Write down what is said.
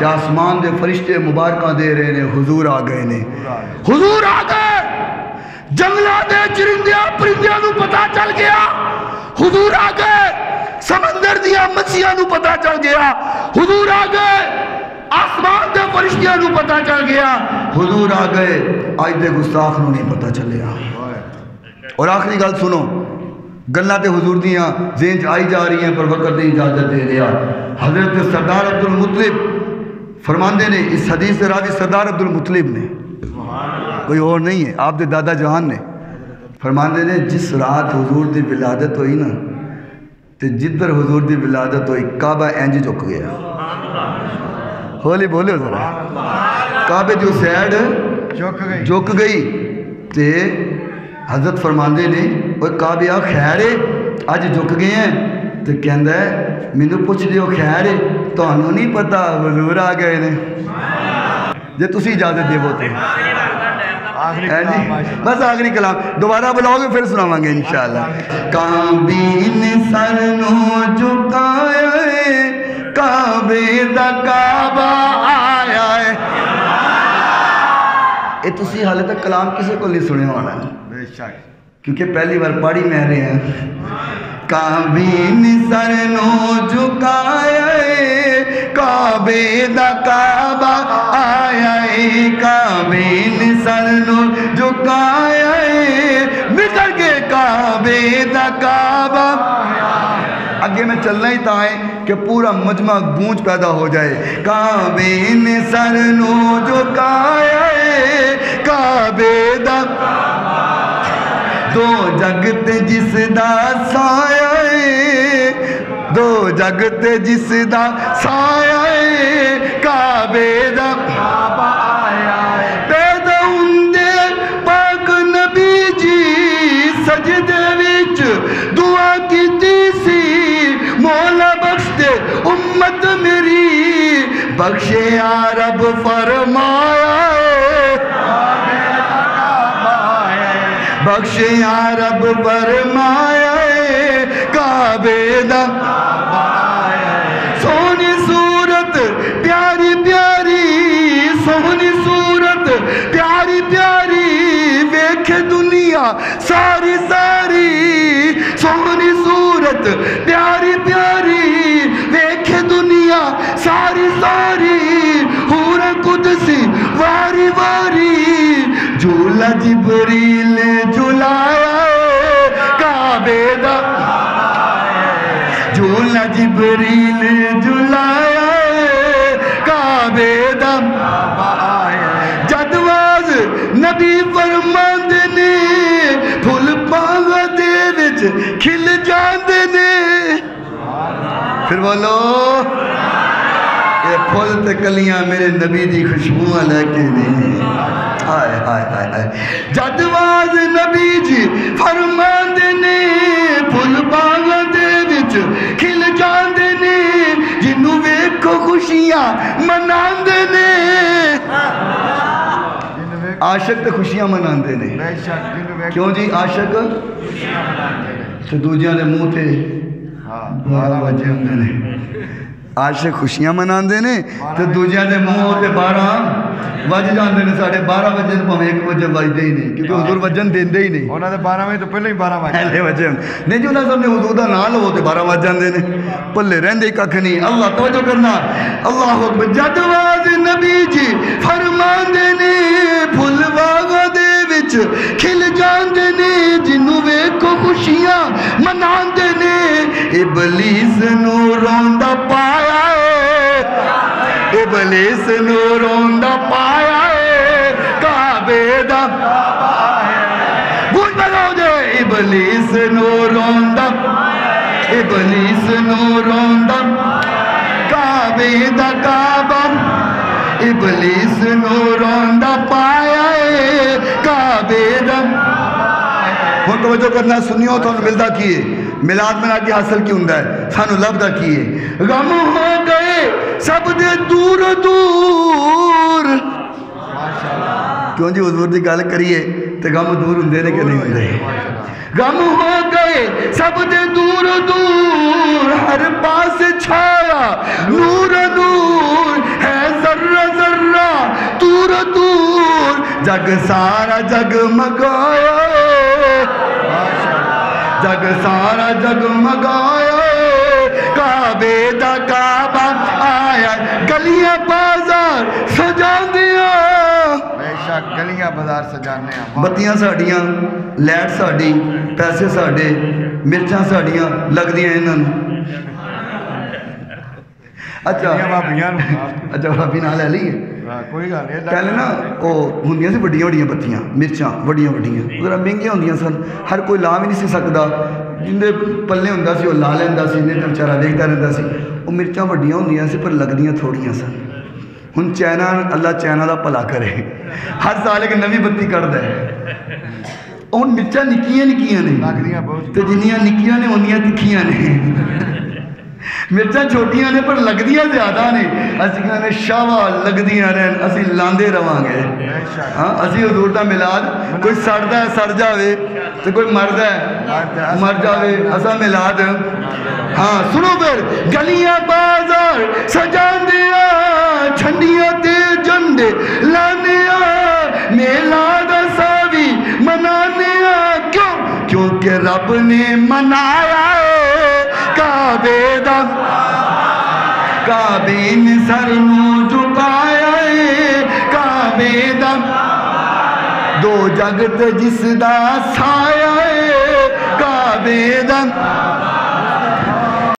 کہ آسمان دے فرشتے مبارکہ دے رہے نے حضور آ گئے نے، حضور آ گئے، جنگلہ دے چرندیاں پرندیاں نو پتہ چل گیا حضور آ گئے، سمندر دیا مچھیاں نو پتہ چل گیا حضور آ گئے، آسمان دے فرشتیاں نو پتہ چل گیا حضور آ گئے، آج دے گستاخ نو نہیں پتہ چلیا۔ اور آخری گل سنو، گلاں تے حضور دیاں ذہن چ آئی جا رہی ہیں پر وقت نہیں اجازت دے رہا۔ حضرت سردار عبدالمطلب فرماندے نے، اس حدیث سے راوی سردار عبدالمطلب نے، کوئی اور نہیں ہے، آپ دے دادا جہان نے، فرماندے نے جس رات حضور دی ولادت ہوئی نا تے جدھر حضور دی ولادت ہوئی کعبہ انج جھک گیا۔ ہولی بولے ذرا، کعبے جو سیڈ جھک گئی تے حضرت فرماندے نے وہ کعبے آ خیر ہے اج جھک گئے ہیں تے کہندا ہے مینوں پوچھ دیو خیر ہے تانوں نہیں پتا حضور آ گئے نے، جے تسی اجازت دیو تے بس آخری کلام دوبارہ بلاؤ گے پھر سناواں گے انشاءاللہ۔ کعبے نے سر نو جھکایا ہے، کعبے دا کعبہ آیا ہے۔ اے تسی حالے تک کلام کسے کو نہیں سنے ہونا ہے کیونکہ پہلی بار پڑھی میں رہے ہیں۔ کعبے نے سر نو جھکایا ہے، کعبے دا کعبہ آیا ہے، کعبے نے سر نو جھکایا ہے، نکل کے کعبے دا کعبہ۔ آگے میں چلنا ہی تھا ہے کہ پورا مجمع گونج پیدا ہو جائے۔ کعبے نے سر نو جھکایا ہے، کعبے دا دو جگت جس دا سایہ ہے، دو جگت جس دا سایہ ہے، کعبے دا کعبہ آیا ہے۔ پیدا ہوندے پاک نبی جی سجدے وچ دعا کیتی سی، مولا بخش دے امت میری، بخشے یا رب فرمایا ہے، بخشے یا رب فرمایا ہے، کعبے دا سونی صورت پیاری پیاری، سونی صورت پیاری پیاری، ویکھے دنیا ساری ساری، سونی صورت پیاری پیاری، ویکھے دنیا ساری ساری، حور قدسی واری واری، جھولا جبریل جھلایا ہے، کعبے دا جھولا جبریل جھلایا ہے، کعبے دا جدواز نبی فرماندے نے، پھل پاگا دے وچ کھل جاندے نے۔ پھر بولو یہ پھل تے کلیاں میرے نبی دی خوشبوئیں لے کے نہیں، آئے آئے آئے آئے جدواز نبی جی فرماندے نے، پھل باغاں دے وچ کھل جاندے نے، جنوں ویکھو خوشیاں مناندے نے۔ عاشق تے خوشیاں مناندے نے، کیوں جی عاشق تے دوجیاں دے منہ تے 12 بجے ہوندے نے، عاشق خوشیاں مناندے نے تے دوجیاں دے منہ تے 12 بج جاندے نے، ساڑھے 12 بجے تو ہمیں 1 بجے بجدے ہی نہیں کیونکہ حضور وجن دیندے ہی نہیں، انہاں دے 12 بجے تو پہلے ہی 12 بجے نہیں جو انہاں سامنے حضور دا نال ہو تے 12 بج جاندے نے، پلے رہندے ہی ککھ نہیں۔ اللہ توجہ کرنا، اللہ اکبر۔ جدواز نبی جی فرماندے نے، پھل باغاں دے وچ کھل جاندے نے، جنوں ویکھو خوشیاں مناندے نے، ابلیس نو روندا پایا ہے، ابلیس نو روندا پایا ہے، کعبے دا گونج بجاؤ جے، ابلیس نو روندا، ابلیس نو روندا، کعبے دا کعبہ، ابلیس نو روندا پایا ہے، کعبے دا۔ ہن توجہ کرنا سنیو تو ملدا کیے، میلاد منا کے حاصل کی ہوندہ ہے، سانو لبدہ کیے، غم ہو گئے سب دے دور دور۔ کیوں جی حضور دی گل کریے تے غم دور ہوندے نے کہ نہیں ہوندے؟ غم ہو گئے سب دے دور دور، ہر پاس چھایا نور نور ہے جگ سارا جگمگایا جگ سارا جگمگایا کعبے دا کعبہ آیا گلیاں بازار سجا دیا بے شک گلیاں بازار سجانے ہیں بتیاں ساڑیاں لائٹ ساڑی پیسے ساڑے مرچاں ساڑیاں لگ دیا انہوں اچھا بھابی نہ لے لیے کوئی گل نہیں پہلے نا وہ ہوں سی وڈیاں وڈیاں بتیاں مرچاں وڈیاں وڈیاں ذرا مہنگیاں ہوں سن ہر کوئی لا بھی نہیں سی سکتا جن دے پلے ہوں سی وہ لا لینا سی نہیں تو بچارا دیکھتا رہتا سی وہ مرچاں وڈیاں ہوں سی پر لگدیاں تھوڑیاں سن ہوں چائنا اللہ چائنا دا بھلا کرے ہر سال ایک نوی بتی کرتا ہے ہوں مرچاں نکیاں نکیاں نے لگدیاں بہت تو جنیاں نکیاں نے انیاں تکھیاں نے مرچاں چھوٹیاں نے پر لگدیاں زیادہ نے اسی کہنے شاوا لگدیاں رہن اسی لاندے رواں گے ہاں اسی حضور دا میلاد کوئی سڑدا ہے سڑ جاوے تو کوئی مردا ہے مر جاوے اسا میلاد ہاں سنو پھر گلیاں بازار سجان دیا جھنڈیاں تے جھنڈے لانیا میلاد ساوی منانیا کیوں کیونکہ رب نے منایا کعبے دا کعبے نے سر نو جھکایا کعبے دا دو جگت جس دا سایہ کعبے دا